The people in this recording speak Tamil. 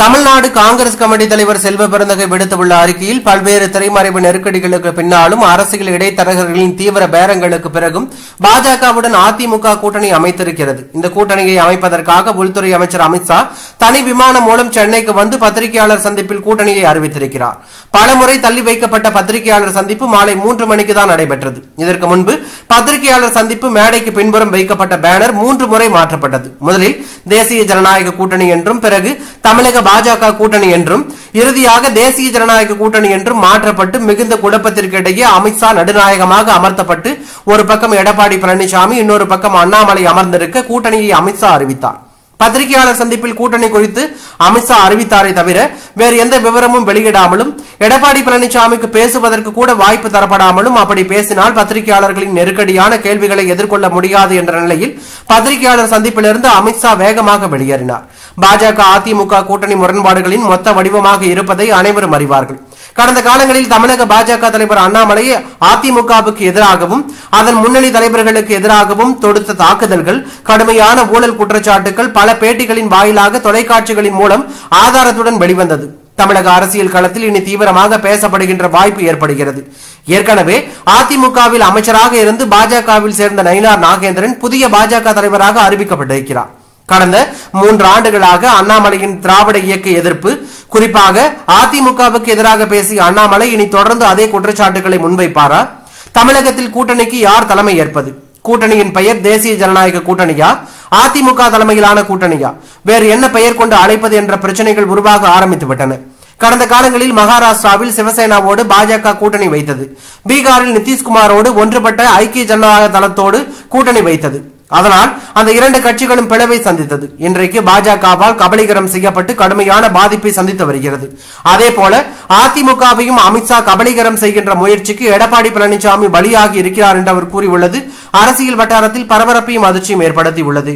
தமிழ்நாடு காங்கிரஸ் கமிட்டி தலைவர் செல்வ பெருந்தகை விடுத்துள்ள அறிக்கையில் பல்வேறு திரைமறைவு நெருக்கடிகளுக்கு பின்னாலும் அரசியல் இடைத்தரகர்களின் தீவிர பேரங்களுக்கு பிறகும் பாஜகவுடன் அதிமுக கூட்டணி அமைத்திருக்கிறது. இந்த கூட்டணியை அமைப்பதற்காக உள்துறை அமைச்சர் அமித்ஷா தனி விமானம் மூலம் சென்னைக்கு வந்து பத்திரிகையாளர் சந்திப்பில் கூட்டணியை அறிவித்திருக்கிறார். பலமுறை தள்ளி வைக்கப்பட்ட பத்திரிகையாளர் சந்திப்பு மாலை 3 மணிக்கு தான் நடைபெற்றது. இதற்கு முன்பு பத்திரிகையாளர் சந்திப்பு மேடைக்கு பின்புறம் வைக்கப்பட்ட பேனர் 3 முறை மாற்றப்பட்டது. முதலில் தேசிய ஜனநாயக கூட்டணி என்றும், பிறகு தமிழக பாஜக கூட்டணி என்றும், இறுதியாக தேசிய ஜனநாயக கூட்டணி என்றும் மாற்றப்பட்டு மிகுந்த குழப்பத்திற்கு இடையே அமித்ஷா நடுநாயகமாக அமர்த்தப்பட்டு ஒரு பக்கம் எடப்பாடி பழனிசாமி, இன்னொரு பக்கம் அண்ணாமலை அமர்ந்திருக்க கூட்டணியை அமித்ஷா அறிவித்தார். பத்திரிகையாளர் சந்திப்பில் கூட்டணி குறித்து அமித்ஷா அறிவித்தாரை தவிர வேறு எந்த விவரமும் வெளியிடாமலும், எடப்பாடி பழனிசாமிக்கு பேசுவதற்கு கூட வாய்ப்பு தரப்படாமலும், அப்படி பேசினால் பத்திரிகையாளர்களின் நெருக்கடியான கேள்விகளை எதிர்கொள்ள முடியாது என்ற நிலையில் பத்திரிகையாளர் சந்திப்பிலிருந்து அமித்ஷா வேகமாக வெளியேறினார். பாஜக அதிமுக கூட்டணி முரண்பாடுகளின் மொத்த வடிவமாக இருப்பதை அனைவரும் அறிவார்கள். கடந்த காலங்களில் தமிழக பாஜக தலைவர் அண்ணாமலை அதிமுகவுக்கு எதிராகவும் அதன் முன்னணி தலைவர்களுக்கு எதிராகவும் தொடுத்த தாக்குதல்கள், கடுமையான ஊழல் குற்றச்சாட்டுகள் பல பேட்டிகளின் வாயிலாக தொலைக்காட்சிகளின் மூலம் ஆதாரத்துடன் வெளிவந்தது. தமிழக அரசியல் களத்தில் இனி தீவிரமாக பேசப்படுகின்ற வாய்ப்பு ஏற்படுகிறது. ஏற்கனவே அதிமுகவில் அமைச்சராக இருந்து பாஜகவில் சேர்ந்த நயினார் நாகேந்திரன் புதிய பாஜக தலைவராக அறிவிக்கப்பட்டிருக்கிறார். கடந்த 3 ஆண்டுகளாக அண்ணாமலையின் திராவிட இயக்க எதிர்ப்பு, குறிப்பாக அதிமுகவுக்கு எதிராக பேசிய அண்ணாமலை இனி தொடர்ந்து அதே குற்றச்சாட்டுகளை முன்வைப்பாரா? தமிழகத்தில் கூட்டணிக்கு யார் தலைமை ஏற்பது? கூட்டணியின் பெயர் தேசிய ஜனநாயக கூட்டணியா, அதிமுக தலைமையிலான கூட்டணியா, வேறு என்ன பெயர் கொண்டு அழைப்பது என்ற பிரச்சனைகள் உருவாக ஆரம்பித்து விட்டன. கடந்த காலங்களில் மகாராஷ்டிராவில் சிவசேனாவோடு பாஜக கூட்டணி வைத்தது. பீகாரில் நிதிஷ்குமாரோடு ஒன்றுபட்ட ஐக்கிய ஜனநாயக தளத்தோடு கூட்டணி வைத்தது. அதனால் அந்த 2 கட்சிகளும் பிளவை சந்தித்தது. இன்றைக்கு பாஜகவால் கபலீகரம் செய்யப்பட்டு கடுமையான பாதிப்பை சந்தித்து வருகிறது. அதே போல அதிமுகவையும் அமித்ஷா கபலீகரம் செய்கின்ற முயற்சிக்கு எடப்பாடி பழனிசாமி பலியாகி இருக்கிறார் என்று அவர் கூறியுள்ளது அரசியல் வட்டாரத்தில் பரபரப்பையும் அதிர்ச்சியும் ஏற்படுத்தியுள்ளது.